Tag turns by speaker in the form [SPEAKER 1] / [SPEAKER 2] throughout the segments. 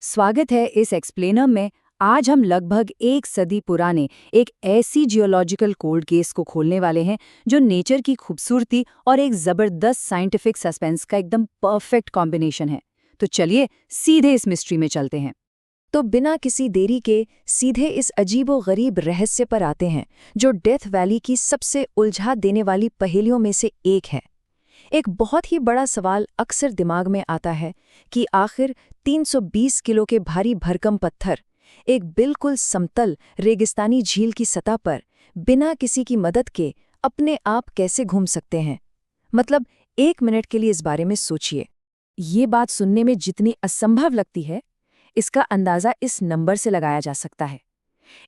[SPEAKER 1] स्वागत है इस एक्सप्लेनर में। आज हम लगभग एक सदी पुराने एक ऐसी जियोलॉजिकल कोल्ड केस को खोलने वाले हैं जो नेचर की खूबसूरती और एक जबरदस्त साइंटिफिक सस्पेंस का एकदम परफेक्ट कॉम्बिनेशन है। तो चलिए सीधे इस मिस्ट्री में चलते हैं।
[SPEAKER 2] तो बिना किसी देरी के सीधे इस अजीबो-गरीब रहस्य पर आते हैं जो डेथ वैली की सबसे उलझा देने वाली पहेलियों में से एक है। एक बहुत ही बड़ा सवाल अक्सर दिमाग में आता है कि आखिर 320 किलो के भारी भरकम पत्थर एक बिल्कुल समतल रेगिस्तानी झील की सतह पर बिना किसी की मदद के अपने आप कैसे घूम सकते हैं। मतलब 1 मिनट के लिए इस बारे में सोचिए। ये बात सुनने में जितनी असंभव लगती है, इसका अंदाजा इस नंबर से लगाया जा सकता है।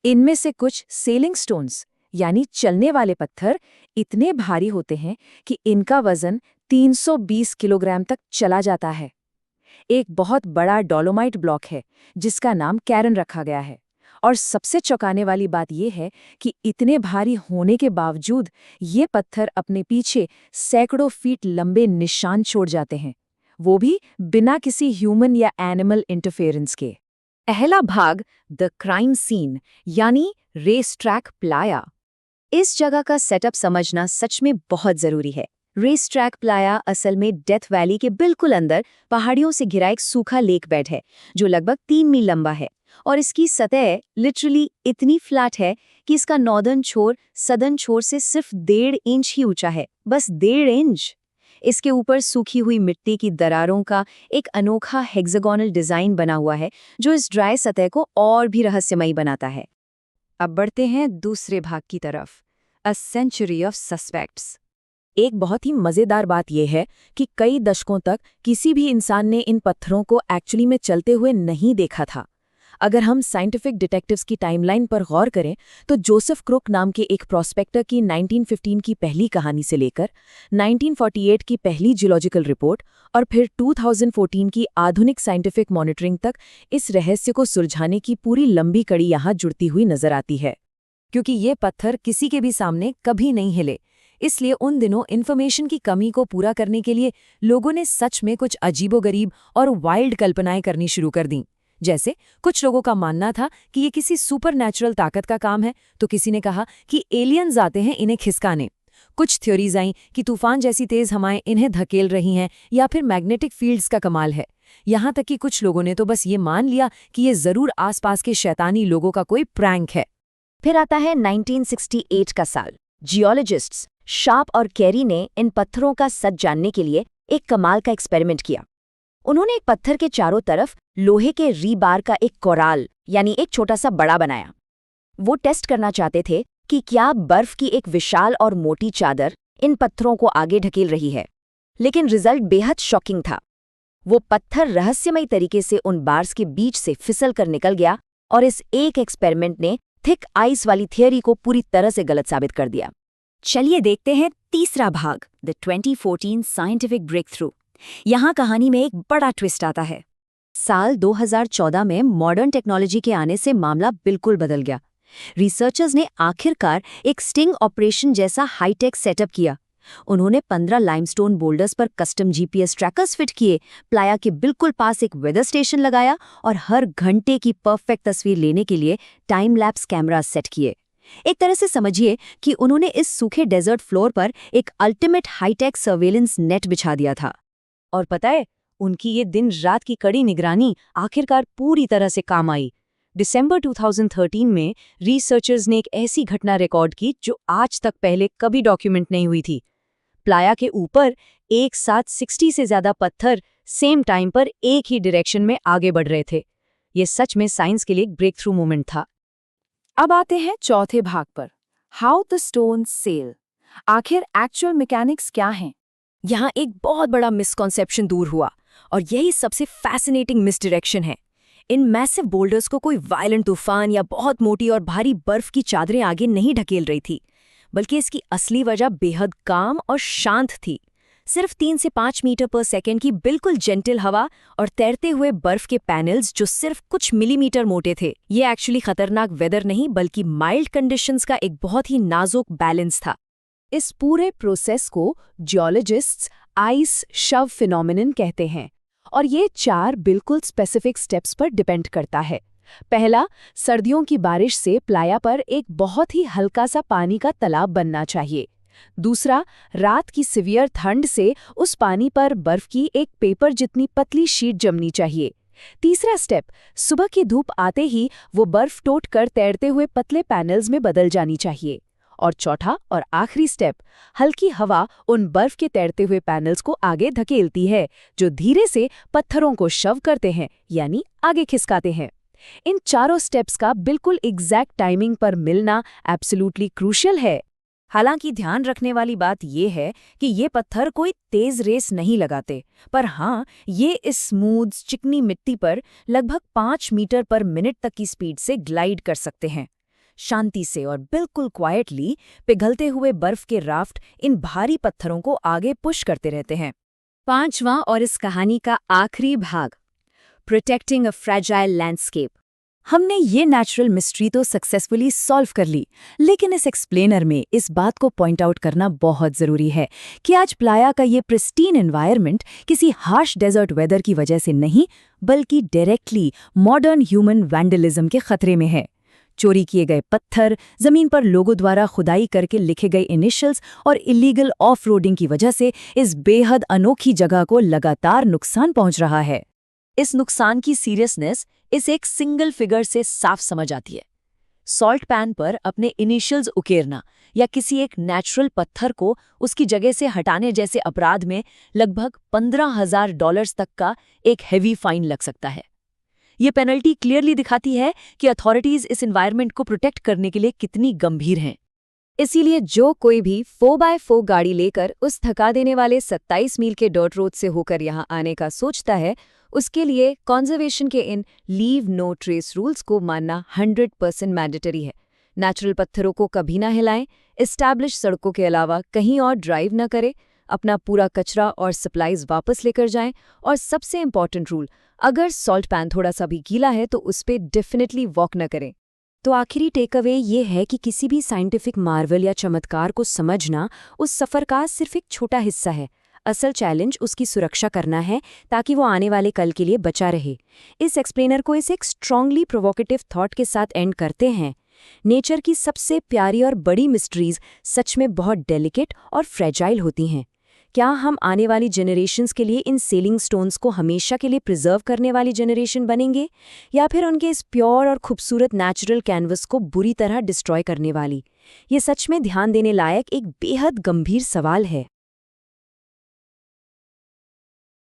[SPEAKER 2] इनमें से कुछ सेलिंग स्टोन्स यानी चलने वाले पत्थर इतने भारी होते हैं कि इनका वजन 320 किलोग्राम तक चला जाता है। एक बहुत बड़ा डोलोमाइट ब्लॉक है जिसका नाम कैरन रखा गया है। और सबसे चौंकाने वाली बात यह है कि इतने भारी होने के बावजूद ये पत्थर अपने पीछे सैकड़ों फीट लंबे निशान छोड़ जाते हैं, वो भी बिना किसी ह्यूमन या एनिमल इंटरफेरेंस के। पहला भाग, द क्राइम सीन यानी रेस ट्रैक प्लाया। इस जगह का सेटअप समझना सच में बहुत जरूरी है। रेस ट्रैक प्लाया असल में डेथ वैली के बिल्कुल अंदर पहाड़ियों से घिरा एक सूखा लेक बेड है जो लगभग 3 मील लंबा है। और इसकी सतह लिटरली इतनी फ्लैट है कि इसका नॉर्दर्न छोर सदर्न छोर से सिर्फ 1.5 इंच ही ऊंचा है, बस 1.5 इंच। इसके ऊपर सूखी हुई मिट्टी की दरारों का एक अनोखा हेक्सागोनल डिजाइन बना हुआ है जो इस ड्राई सतह को और भी रहस्यमयी बनाता है। अब बढ़ते हैं दूसरे भाग की तरफ, अ सेंचुरी ऑफ सस्पेक्ट्स। एक बहुत ही मजेदार बात यह है कि कई दशकों तक किसी भी इंसान ने इन पत्थरों को एक्चुअली में चलते हुए नहीं देखा था। अगर हम साइंटिफिक डिटेक्टिव्स की टाइमलाइन पर गौर करें तो जोसेफ क्रुक नाम के एक प्रोस्पेक्टर की 1915 की पहली कहानी से लेकर 1948 की पहली जियोलॉजिकल रिपोर्ट और फिर 2014 की आधुनिक साइंटिफिक मॉनिटरिंग तक इस रहस्य को सुलझाने की पूरी लंबी कड़ी यहाँ जुड़ती हुई नजर आती है। क्योंकि ये पत्थर किसी के भी सामने कभी नहीं हिले, इसलिए उन दिनों इन्फॉर्मेशन की कमी को पूरा करने के लिए लोगों ने सच में कुछ अजीबोगरीब और वाइल्ड कल्पनाएं करनी शुरू कर दीं। जैसे कुछ लोगों का मानना था कि ये किसी सुपरनैचुरल ताकत का काम है, तो किसी ने कहा कि एलियंस आते हैं इन्हें खिसकाने। कुछ थ्योरीज आईं कि तूफान जैसी तेज हवाएं इन्हें धकेल रही हैं या फिर मैग्नेटिक फील्ड्स का कमाल है। यहाँ तक कि कुछ लोगों ने तो बस ये मान लिया कि ये जरूर आसपास के शैतानी लोगों का कोई प्रैंक है। फिर आता है 1968 का साल। जियोलॉजिस्ट्स शार्प और कैरी ने इन पत्थरों का सच जानने के लिए एक कमाल का एक्सपेरिमेंट किया। उन्होंने एक पत्थर के चारों तरफ लोहे के रीबार का एक कोराल यानी एक छोटा सा बड़ा बनाया। वो टेस्ट करना चाहते थे कि क्या बर्फ की एक विशाल और मोटी चादर इन पत्थरों को आगे ढकेल रही है। लेकिन रिजल्ट बेहद शॉकिंग था। वो पत्थर रहस्यमयी तरीके से उन बार्स के बीच से फिसल कर निकल गया और इस एक एक्सपेरिमेंट ने थिक आइस वाली थियरी को पूरी तरह से गलत साबित कर दिया। चलिए देखते हैं तीसरा भाग, द 2014 साइंटिफिक ब्रेक थ्रू। यहाँ कहानी में एक बड़ा ट्विस्ट आता है। साल 2014 में मॉडर्न टेक्नोलॉजी के आने से मामला बिल्कुल बदल गया। रिसर्चर्स ने आखिरकार एक स्टिंग ऑपरेशन जैसा हाईटेक सेटअप किया। उन्होंने 15 लाइमस्टोन बोल्डर्स पर कस्टम जीपीएस ट्रैकर्स फिट किए, प्लाया के बिल्कुल पास एक वेदर स्टेशन लगाया और हर घंटे की परफेक्ट तस्वीर लेने के लिए टाइम लैप्स कैमरा सेट किए। एक तरह से समझिए कि उन्होंने इस सूखे डेजर्ट फ्लोर पर एक अल्टीमेट हाईटेक सर्वेलेंस नेट बिछा दिया था। और पता है, उनकी ये दिन रात की कड़ी निगरानी आखिरकार पूरी तरह से काम आई। दिसंबर 2013 में रिसर्चर्स ने एक ऐसी घटना रिकॉर्ड की जो आज तक पहले कभी डॉक्यूमेंट नहीं हुई थी। प्लाया के ऊपर एक साथ 60 से ज्यादा पत्थर सेम टाइम पर एक ही डायरेक्शन में आगे बढ़ रहे थे। ये सच में साइंस के लिए एक ब्रेक थ्रू मोमेंट था। अब आते हैं चौथे भाग पर, हाउ द स्टोन सेल। आखिर एक्चुअल मैकेनिक्स क्या हैं? यहाँ एक बहुत बड़ा मिसकॉन्सेप्शन दूर हुआ और यही सबसे फैसिनेटिंग मिसडायरेक्शन है। इन मैसिव बोल्डर्स को कोई वायलेंट तूफान या बहुत मोटी और भारी बर्फ की चादरें आगे नहीं ढकेल रही थी, बल्कि इसकी असली वजह बेहद काम और शांत थी। सिर्फ 3 से 5 मीटर पर सेकेंड की बिल्कुल जेंटल हवा और तैरते हुए बर्फ के पैनल्स जो सिर्फ कुछ मिलीमीटर मोटे थे। ये एक्चुअली खतरनाक वेदर नहीं बल्कि माइल्ड कंडीशंस का एक बहुत ही नाजुक बैलेंस था। इस पूरे प्रोसेस को जियोलॉजिस्ट्स आइस शव फिनोमिनन कहते हैं और ये 4 बिल्कुल स्पेसिफिक स्टेप्स पर डिपेंड करता है। पहला, सर्दियों की बारिश से प्लाया पर एक बहुत ही हल्का सा पानी का तालाब बनना चाहिए। दूसरा, रात की सिवियर ठंड से उस पानी पर बर्फ की एक पेपर जितनी पतली शीट जमनी चाहिए। तीसरा स्टेप, सुबह की धूप आते ही वो बर्फ टूट कर तैरते हुए पतले पैनल्स में बदल जानी चाहिए। और चौथा और आखिरी स्टेप, हल्की हवा उन बर्फ के तैरते हुए पैनल्स को आगे धकेलती है, जो धीरे से पत्थरों को शव करते हैं, यानी आगे खिसकाते हैं। इन चारों स्टेप्स का बिल्कुल एग्जैक्ट टाइमिंग पर मिलना एब्सोल्युटली क्रूशियल है।
[SPEAKER 1] हालांकि ध्यान रखने वाली बात ये है कि ये पत्थर कोई तेज रेस नहीं लगाते, पर हाँ, ये इस स्मूथ चिकनी मिट्टी पर लगभग 5 मीटर पर मिनट तक की स्पीड से ग्लाइड कर सकते हैं। शांति से और बिल्कुल क्वाइटली पिघलते हुए बर्फ के राफ्ट इन भारी पत्थरों को आगे पुश करते रहते हैं। 5वां और इस कहानी का आखिरी भाग, प्रोटेक्टिंग अ फ्रेजाइल लैंडस्केप। हमने ये नेचुरल मिस्ट्री तो सक्सेसफुली सॉल्व कर ली, लेकिन इस एक्सप्लेनर में इस बात को पॉइंट आउट करना बहुत ज़रूरी है कि आज प्लाया का ये प्रिस्टीन एनवायरनमेंट किसी हार्श डेजर्ट वेदर की वजह से नहीं, बल्कि डायरेक्टली मॉडर्न ह्यूमन वैंडलिज्म के खतरे में है। चोरी किए गए पत्थर, जमीन पर लोगों द्वारा खुदाई करके लिखे गए इनिशियल्स और इलीगल ऑफ रोडिंग की वजह से इस बेहद अनोखी जगह को लगातार नुकसान पहुंच रहा है। इस नुकसान की सीरियसनेस इस एक सिंगल फिगर से साफ समझ आती है। सॉल्ट पैन पर अपने इनिशियल्स उकेरना या किसी एक नेचुरल पत्थर को उसकी जगह से हटाने जैसे अपराध में लगभग $15,000 तक का एक हेवी फाइन लग सकता है। ये पेनल्टी क्लियरली दिखाती है कि अथॉरिटीज इस एनवायरनमेंट को प्रोटेक्ट करने के लिए कितनी गंभीर हैं। इसीलिए जो कोई भी 4x4 गाड़ी लेकर उस थका देने वाले 27 मील के डर्ट रोड से होकर यहाँ आने का सोचता है, उसके लिए कंजर्वेशन के इन लीव नो ट्रेस रूल्स को मानना 100% मैंडेटरी है। नेचुरल पत्थरों को कभी ना हिलाएं, एस्टैब्लिश सड़कों के अलावा कहीं और ड्राइव ना करें, अपना पूरा कचरा और सप्लाईज वापस लेकर जाएं, और सबसे इम्पॉर्टेंट रूल, अगर सॉल्ट पैन थोड़ा सा भी गीला है तो उस पर डेफिनेटली वॉक न करें। तो आखिरी टेक अवे ये है कि किसी भी साइंटिफिक मार्वल या चमत्कार को समझना उस सफ़र का सिर्फ एक छोटा हिस्सा है। असल चैलेंज उसकी सुरक्षा करना है ताकि वो आने वाले कल के लिए बचा रहे। इस एक्सप्लेनर को इस एक स्ट्रांगली प्रोवोकेटिव थॉट के साथ एंड करते हैं। नेचर की सबसे प्यारी और बड़ी मिस्ट्रीज सच में बहुत डेलिकेट और फ्रेजाइल होती हैं। क्या हम आने वाली जनरेशन्स के लिए इन सेलिंग स्टोन्स को हमेशा के लिए प्रिजर्व करने वाली जनरेशन बनेंगे, या फिर उनके इस प्योर और खूबसूरत नेचुरल कैनवस को बुरी तरह डिस्ट्रॉय करने वाली? ये सच में ध्यान देने लायक एक बेहद गंभीर सवाल है।